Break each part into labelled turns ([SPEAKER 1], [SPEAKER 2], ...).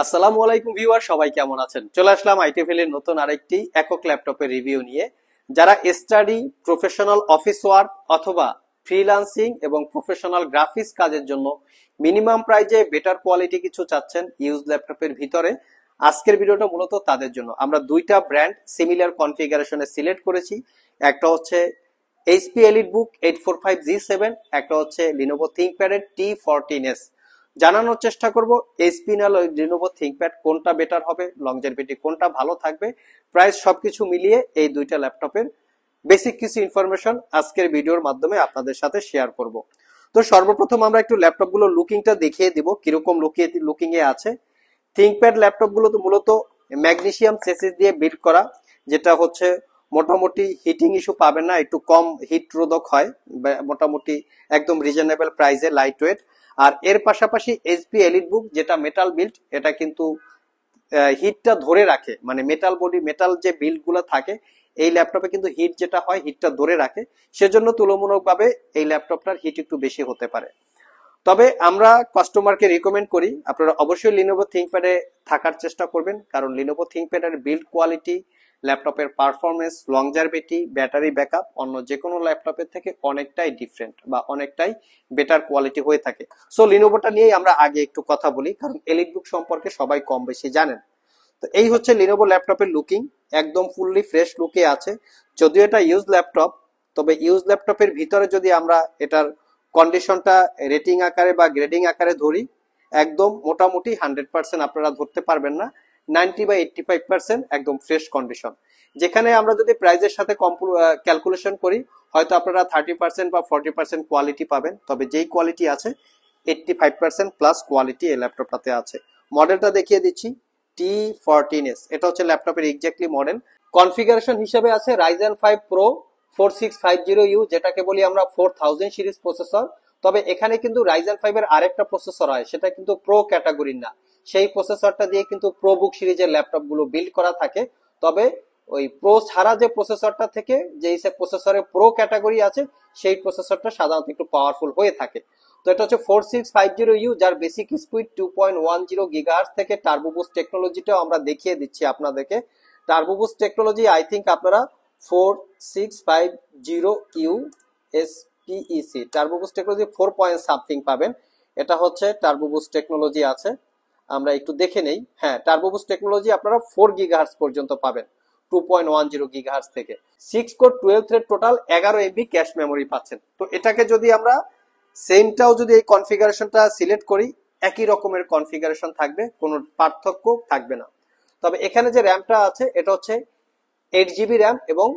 [SPEAKER 1] আসসালামু আলাইকুম ভিউয়ার, সবাই কেমন আছেন? চলে আসলাম আইটিভেল এর নতুন আরেকটি একক ল্যাপটপের রিভিউ নিয়ে। যারা স্টাডি, প্রফেশনাল অফিস ওয়ার্ক অথবা ফ্রিল্যান্সিং এবং প্রফেশনাল গ্রাফিক্স কাজের জন্য মিনিমাম প্রাইজে বেটার কোয়ালিটি কিছু চাচ্ছেন ইউজ ল্যাপটপের ভিতরে, আজকের ভিডিওটা মূলত তাদের জন্য। আমরা দুইটা ব্র্যান্ড সিমিলার কনফিগারেশনে সিলেক্ট করেছি। একটা হচ্ছে এইচপি এলিটবুক 845G7, একটা হচ্ছে লিনোভো থিংকপ্যাড T14s। জানানোর চেষ্টা করব এইচপি না লিনোভো থিংকপ্যাড কোনটা বেটার হবে, লংজেভিটি কোনটা ভালো থাকবে, প্রাইস সবকিছু মিলিয়ে এই দুইটা ল্যাপটপের বেসিক কিছু ইনফরমেশন আজকের ভিডিওর মাধ্যমে আপনাদের সাথে শেয়ার করব। তো সর্বপ্রথম আমরা একটু ল্যাপটপগুলো লুকিংটা দেখিয়ে দিব কিরকম লুকিং এ আছে। থিংকপ্যাড ল্যাপটপগুলো তো মূলত ম্যাগনেসিয়াম চেসিস দিয়ে বিল্ড করা, যেটা হচ্ছে মোটামুটি হিটিং ইস্যু পাবেন না, একটু কম হিট রোধক হয়, মোটামুটি একদম রিজনেবল প্রাইসে, লাইট ওয়েট। আর এর পাশাপাশি এইচপি এলিটবুক যেটা মেটাল বিল্ড, এটা কিন্তু হিটটা ধরে রাখে, মানে মেটাল বডি, মেটাল যে বিল্ড গুলো থাকে এই ল্যাপটপে কিন্তু হিট যেটা হয় হিটটা ধরে রাখে, সেজন্য তুলনামূলকভাবে এই ল্যাপটপটার হিট একটু বেশি হতে পারে। তবে আমরা কাস্টমারকে রিকমেন্ড করি আপনারা অবশ্যই লিনোভো থিংকপ্যাডে থাকার চেষ্টা করবেন, কারণ লিনোভো থিংকপ্যাডের বিল্ড কোয়ালিটি, ল্যাপটপের পারফরমেন্স, লংজারভিটি, ব্যাটারি ব্যাকআপ অন্য যে কোনো ল্যাপটপের থেকে অনেকটাই ডিফারেন্ট বা অনেকটাই বেটার কোয়ালিটি হয়ে থাকে। সো লিনোভোটা নিয়েই আমরা আগে একটু কথা বলি, কারণ এলিটবুক সম্পর্কে সবাই কম বেশি জানেন। তো এই হচ্ছে লিনোভো ল্যাপটপের লুকিং, একদম ফুললি ফ্রেশ লুকে আছে। যদিও এটা ইউজ ল্যাপটপ, তবে ইউজ ল্যাপটপের ভিতরে যদি আমরা এটার কন্ডিশনটা রেটিং আকারে বা গ্রেডিং আকারে ধরি, একদম মোটামুটি 100% আপনারা ধরতে পারবেন না, 90 বা 85% একদম ফ্রেশ কন্ডিশন। যেখানে আমরা যদি প্রাইজের সাথে ক্যালকুলেশন করি, হয়তো আপনারা 30% বা 40% কোয়ালিটি পাবেন, তবে যেই কোয়ালিটি আছে 85% প্লাস কোয়ালিটি এই ল্যাপটপটাতে আছে। মডেলটা দেখিয়ে দিচ্ছি, T14s, এটা হচ্ছে ল্যাপটপের এক্স্যাক্টলি মডেল। কনফিগারেশন হিসেবে আছে Ryzen 5 Pro 4650U, যেটাকে বলি আমরা 4000 সিরিজ প্রসেসর। তবে এখানে কিন্তু Ryzen 5 এর আরেকটা প্রসেসর হয়, সেটা কিন্তু প্রো ক্যাটাগরির না, সেই প্রসেসরটা দিয়ে কিন্তু প্রোবুক সিরিজের ল্যাপটপ গুলো বিল্ড করা থাকে। তবে ওই প্রো ছাড়া যে প্রসেসরটা থেকে যেই প্রসেসরে প্রো ক্যাটাগরি আছে, সেই প্রসেসরটা সাধারণত একটু পাওয়ারফুল হয়ে থাকে। তো এটা হচ্ছে 4650U, যার বেসিক স্পিড 2.10 গিগাহার্টজ থেকে টার্বো বুস্ট টেকনোলজিটাও আমরা দেখিয়ে দিচ্ছি আপনাদেরকে। Turbo boost technology I think আপনারা 4650U SPEC turbo boost technology 4 point something পাবেন। এটা হচ্ছে টার্বো বুস্ট টেকনোলজি আছে, আমরা একটু দেখে নেই। হ্যাঁ, টার্বো বুস্ট টেকনোলজি আপনারা 4 গিগাহার্টজ পর্যন্ত পাবেন, 2.10 গিগাহার্টজ থেকে। 6 core 12 thread total 11 MB cache memory পাচ্ছেন। তো এটাকে যদি আমরা সেমটাও যদি এই কনফিগারেশনটা সিলেক্ট করি, একই রকমের কনফিগারেশন থাকবে, কোনো পার্থক্য থাকবে না। তবে এখানে যে র্যামটা আছে এটা হচ্ছে 8GB র্যাম এবং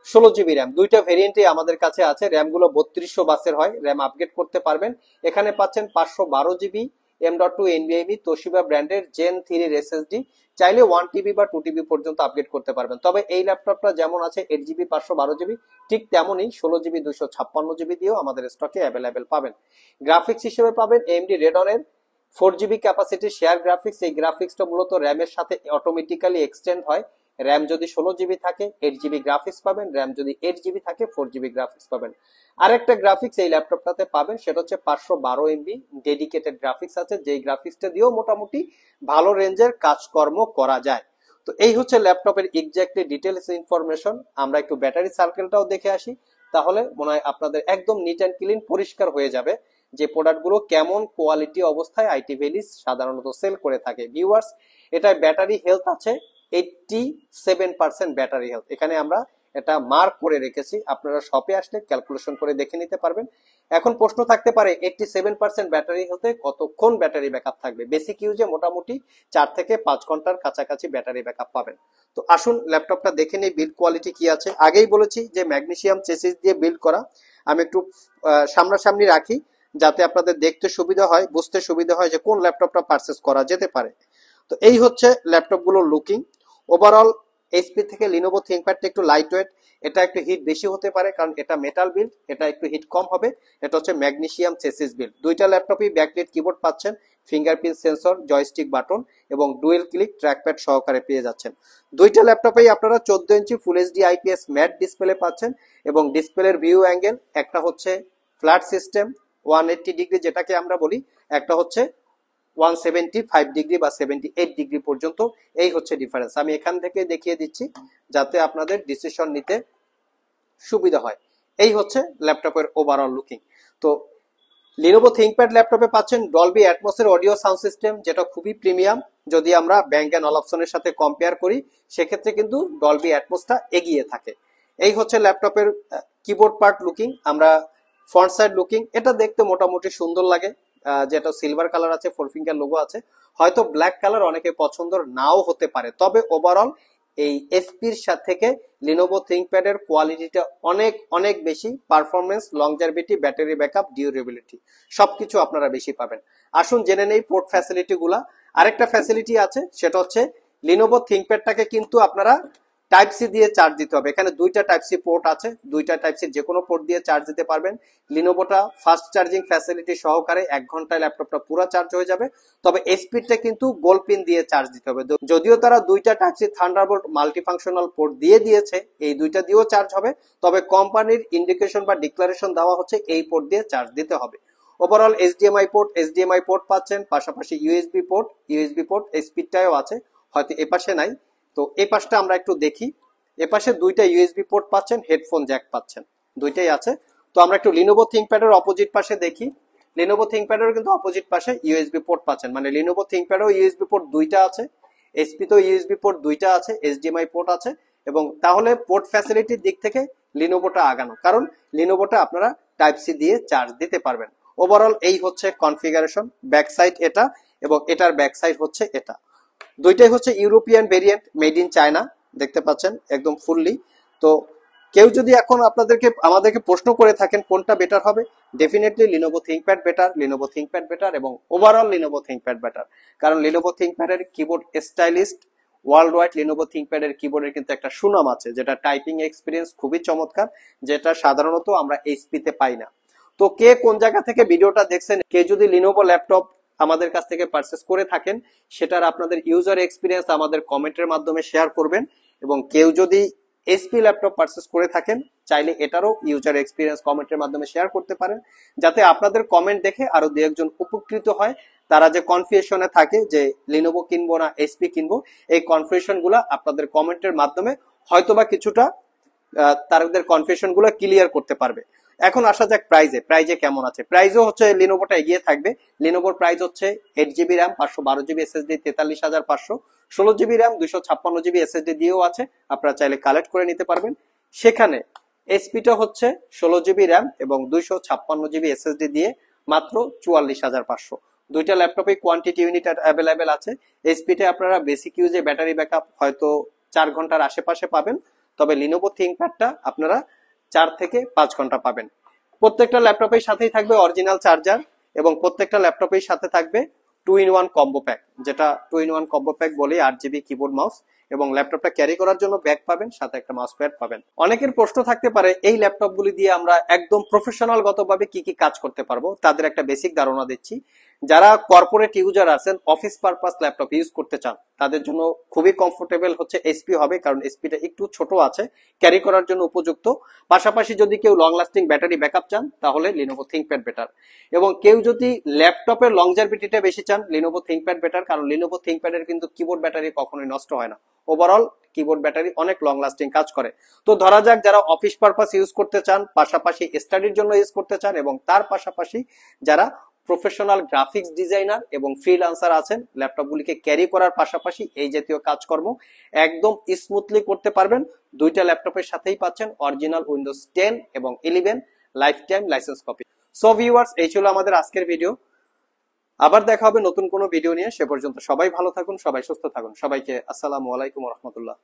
[SPEAKER 1] 16GB র্যাম, দুইটা ভেরিয়েন্টই আমাদের কাছে আছে। র্যাম গুলো 3200 বাসের হয়, র্যাম আপগ্রেড করতে পারবেন। এখানে পাচ্ছেন 512GB M.2 NVMe তোশিবা ব্র্যান্ডের Gen 3 SSD, চাইলে 1TB বা 2TB পর্যন্ত আপগ্রেড করতে পারবেন। তবে এই ল্যাপটপটা যেমন আছে 8GB 512GB, ঠিক তেমনই 16GB 256GB দিয়েও আমাদের স্টকে অ্যাভেলেবেল পাবেন। গ্রাফিক্স হিসেবে পাবেন AMD Radeon এর 4GB ক্যাপাসিটি শেয়ার গ্রাফিক্স। এই গ্রাফিক্সটা মূলত র্যামের সাথে অটোমেটিক্যালি এক্সটেন্ড হয়। র্যাম যদি 16GB থাকে 8GB গ্রাফিক্স পাবেন, র্যাম যদি 8GB থাকে 4GB গ্রাফিক্স পাবেন। আরেকটা গ্রাফিক্স এই ল্যাপটপটাতে পাবেন, সেটা হচ্ছে 512MB ডেডিকেটেড গ্রাফিক্স আছে, যেই গ্রাফিক্সটা দিয়েও মোটামুটি ভালো রেঞ্জের কাজকর্ম করা যায়। তো এই হচ্ছে ল্যাপটপের এক্স্যাক্টলি ডিটেলস ইনফরমেশন। আমরা একটু ব্যাটারি সার্কেলটাও দেখে আসি, তাহলে মনে হয় আপনাদের একদম নিট অ্যান্ড ক্লিন পরিষ্কার হয়ে যাবে যে প্রোডাক্টগুলো কেমন কোয়ালিটি অবস্থায় আইটি ভ্যালিস সাধারণত সেল করে থাকে। ভিউয়ার্স, এটার ব্যাটারি হেলথ আছে 87% ব্যাটারি হেলথ। এখানে আমরা এটা মার্ক করে রেখেছি, আপনারা শপে আসলে ক্যালকুলেশন করে দেখে নিতে পারবেন। এখন প্রশ্ন থাকতে পারে 87% ব্যাটারি হেলথে কতক্ষণ ব্যাটারি ব্যাকআপ থাকবে? বেসিক ইউজে মোটামুটি 4 থেকে 5 ঘন্টার কাছাকাছি ব্যাটারি ব্যাকআপ পাবেন। তো আসুন ল্যাপটপটা দেখে নিই বিল্ড কোয়ালিটি কি আছে। আগেই বলেছি যে ম্যাগনেসিয়াম চেসিস দিয়ে বিল্ড করা। আমি একটু সামনাসামনি রাখি যাতে আপনাদের দেখতে সুবিধা হয়, বুঝতে সুবিধা হয় যে কোন ল্যাপটপটা পারচেজ করা যেতে পারে। তো এই হচ্ছে ল্যাপটপগুলোর লুকিং। ওভারঅল এইচপি থেকে লিনোভো থিংকপ্যাডটা একটু লাইট ওয়েট, এটা একটু হিট বেশি হতে পারে কারণ এটা মেটাল বিল্ড, এটা একটু হিট কম হবে। এটা হচ্ছে ম্যাগনেসিয়াম চেসিস বিল্ড। দুইটা ল্যাপটপই ব্যাকলাইট কিবোর্ড পাচ্ছেন, ফিঙ্গারপ্রিন্ট সেন্সর, জয়স্টিক বাটন এবং ডুয়েল ক্লিক ট্র্যাকপ্যাড সহকারে পেয়ে যাচ্ছেন। দুইটা ল্যাপটপেই আপনারা 14 inch full HD IPS matte display পাচ্ছেন এবং ডিসপ্লের ভিউ অ্যাঙ্গেল একটা হচ্ছে ফ্ল্যাট সিস্টেম 180 ডিগ্রি যেটাকে আমরা বলি, একটা হচ্ছে 175 ডিগ্রি বা 78 ডিগ্রি পর্যন্ত। এই হচ্ছে ডিফারেন্স। আমি এখান থেকে দেখিয়ে দিচ্ছি যাতে আপনাদের ডিসিশন নিতে সুবিধা হয়। এই হচ্ছে ল্যাপটপের ওভারঅল লুকিং। তো Lenovo ThinkPad ল্যাপটপে পাচ্ছেন ডলবি অ্যাটমসের অডিও সাউন্ড সিস্টেম, যেটা খুবই প্রিমিয়াম। যদি আমরা ব্যাংক অ্যান্ড অলাপসনের সাথে কম্পেয়ার করি সেক্ষেত্রে কিন্তু ডলবি অ্যাটমসটা এগিয়ে থাকে। এই হচ্ছে ল্যাপটপের কিবোর্ড পার্ট লুকিং। আমরা ফ্রন্ট সাইড লুকিং, এটা দেখতে মোটামুটি সুন্দর লাগে, যেটা সিলভার কালার আছে, 4 ফিঙ্গার লোগো আছে। হয়তো ব্ল্যাক কালার অনেকে পছন্দ নাও হতে পারে, তবে ওভারঅল এই এসপির সাথে থেকে Lenovo ThinkPad এর কোয়ালিটিটা অনেক অনেক বেশি। Performance, longevity, battery backup, durability সবকিছু আপনারা বেশি পাবেন। আসুন জেনে নেই পোর্ট ফ্যাসিলিটি গুলা। আরেকটা ফ্যাসিলিটি আছে, সেটা হচ্ছে Lenovo ThinkPadটাকে কিন্তু আপনারা টাইপ সি দিয়ে চার্জ দিতে হবে। এখানে দুইটা টাইপ সি পোর্ট আছে, দুইটা টাইপ সি যে কোনো পোর্ট দিয়ে চার্জ দিতে পারবেন। লিনোভোটা ফাস্ট চার্জিং ফ্যাসিলিটি সহকারে 1 ঘন্টায় ল্যাপটপটা পুরো চার্জ হয়ে যাবে। তবে স্পিডটা কিন্তু গোল পিন দিয়ে চার্জ দিতে হবে। যদিও তারা দুইটা type C Thunderbolt multifunctional port দিয়ে দিয়েছে, এই দুইটা দিয়েও চার্জ হবে, তবে কোম্পানির ইন্ডিকেশন বা ডিক্লারেশন দেওয়া হচ্ছে এই পোর্ট দিয়ে চার্জ দিতে হবে। ওভারঅল এইচডিএমআই পোর্ট পাচ্ছেন, পাশাপাশি ইউএসবি পোর্ট স্পিডটাও আছে, হয়তো এ পাশে নাই। তো এই পাশটা আমরা একটু দেখি। এ পাশে দুইটা ইউএসবি পোর্ট পাচ্ছেন, হেডফোন জ্যাক পাচ্ছেন, দুইটাই আছে। তো আমরা একটু Lenovo ThinkPad এর অপোজিট পাশে দেখি। Lenovo ThinkPad এর কিন্তু অপোজিট পাশে ইউএসবি পোর্ট পাচ্ছেন, মানে Lenovo ThinkPad এও ইউএসবি পোর্ট দুইটা আছে, এসপি তো ইউএসবি পোর্ট দুইটা আছে, এইচডিএমআই পোর্ট আছে। এবং তাহলে পোর্ট ফ্যাসিলিটির দিক থেকে লিনোভোটা আগানো, কারণ লিনোভোটা আপনারা টাইপ সি দিয়ে চার্জ দিতে পারবেন। ওভারঅল এই হচ্ছে কনফিগারেশন। ব্যাক সাইড এটা এবং এটার ব্যাক সাইড হচ্ছে এটা। দুইটাই হচ্ছে European variant, made in China, দেখতে পাচ্ছেন একদম ফুললি। তো কেউ যদি এখন আমাদেরকে প্রশ্ন করে থাকেন কোনটা বেটার হবে, ডেফিনেটলি Lenovo ThinkPad বেটার এবং ওভারঅল Lenovo ThinkPad বেটার। কারণ Lenovo ThinkPad এর keyboard stylist, world wide Lenovo ThinkPad এর কিবোর্ডের কিন্তু একটা সুনাম আছে, যেটা টাইপিং এক্সপিরিয়েন্স খুবই চমৎকার, যেটা সাধারণত আমরা এইচপি তে পাই না। তো কে কোন জায়গা থেকে ভিডিওটা দেখছেন, কে যদি Lenovo ল্যাপটপ আমাদের কাছ থেকে পারচেস করে থাকেন, সেটার আপনাদের ইউজার এক্সপিরিয়েন্স আমাদের কমেন্টের মাধ্যমে শেয়ার করবেন। এবং কেউ যদি এসপি ল্যাপটপ পারচেস করে থাকেন, চাইলে এটারও ইউজার এক্সপিরিয়েন্স কমেন্টের মাধ্যমে শেয়ার করতে পারেন, যাতে আপনাদের কমেন্ট দেখে আরো দু একজন উপকৃত হয়। তারা যে কনফিউশনে থাকে যে Lenovo কিনবো না এসপি কিনবো, এই কনফিউশন গুলা আপনাদের কমেন্টের মাধ্যমে হয়তোবা কিছুটা তাদের কনফিউশন গুলো ক্লিয়ার করতে পারবে। এখন আসা যাক প্রাইজে কেমন আছে। প্রাইজও হচ্ছে লিনোভোটা এগিয়ে থাকবে। লিনোভোর প্রাইস হচ্ছে 8GB RAM, 512GB SSD 43,500, 16GB RAM, 256GB SSD দিয়েও আছে, আপনারা চাইলে কালেক্ট করে নিতে পারবেন। সেখানে এসপিটা হচ্ছে 16GB র্যাম এবং 256GB এসএসডি দিয়ে মাত্র 44,500। দুইটা ল্যাপটপে কোয়ান্টিটি ইউনিট অ্যাভেলেবেল আছে। এসপিতে আপনারা বেসিক ইউজে ব্যাটারি ব্যাকআপ হয়তো 4 ঘন্টার আশেপাশে পাবেন, তবে Lenovo ThinkPadটা আপনারা 4 থেকে 5 ঘন্টা পাবেন। প্রত্যেকটা ল্যাপটপের সাথেই থাকবে অরিজিনাল চার্জার এবং প্রত্যেকটা ল্যাপটপের সাথে থাকবে 2-in-1 কম্বো প্যাক, যেটা 2-in-1 কম্বো প্যাক বলে, 8GB কিবোর্ড মাউস এবং ল্যাপটপটা ক্যারি করার জন্য ব্যাগ পাবেন, সাথে একটা মাউস প্যাড পাবেন। অনেকের প্রশ্ন থাকতে পারে এই ল্যাপটপগুলি দিয়ে আমরা একদম প্রফেশনাল গতভাবে কি কি কাজ করতে পারবো, তাদের একটা বেসিক ধারণা দিচ্ছি। যারা কর্পোরেট ইউজার আছেন, অফিস পারপাস ল্যাপটপ ইউজ করতে চান, তাদের জন্য খুবই কমফোর্টেবল হচ্ছে এসপি হবে, কারণ এসপিটা একটু ছোট আছে, ক্যারি করার জন্য উপযুক্ত। পাশাপাশি যদি কেউ লং লাস্টিং ব্যাটারি ব্যাকআপ চান, তাহলে Lenovo ThinkPad বেটার। এবং কেউ যদি ল্যাপটপের লংজারভিটিটা বেশি চান, Lenovo ThinkPad বেটার, কারণ Lenovo ThinkPad এর কিন্তু কিবোর্ড ব্যাটারি কখনোই নষ্ট হয় না। ওভারঅল কিবোর্ড ব্যাটারি অনেক লং লাস্টিং কাজ করে। তো ধরা যাক যারা অফিস পারপাস ইউজ করতে চান, পাশাপাশি স্টাডির জন্য ইউজ করতে চান, এবং তার পাশাপাশি যারা প্রফেশনাল গ্রাফিক্স ডিজাইনার এবং ফ্রিল্যান্সার আছেন, ল্যাপটপগুলিকে ক্যারি করার পাশাপাশি এই জাতীয় কাজকর্ম একদম স্মুথলি করতে পারবেন। দুইটা ল্যাপটপের সাথেই পাচ্ছেন অরিজিনাল উইন্ডোজ 10 এবং 11 life time licence copy. So viewers, এই ছিল আমাদের আজকের ভিডিও। আবার দেখা হবে নতুন কোনো ভিডিও নিয়ে। সে পর্যন্ত সবাই ভালো থাকুন, সবাই সুস্থ থাকুন। সবাইকে আসসালামু আলাইকুম ওয়া রাহমাতুল্লাহ।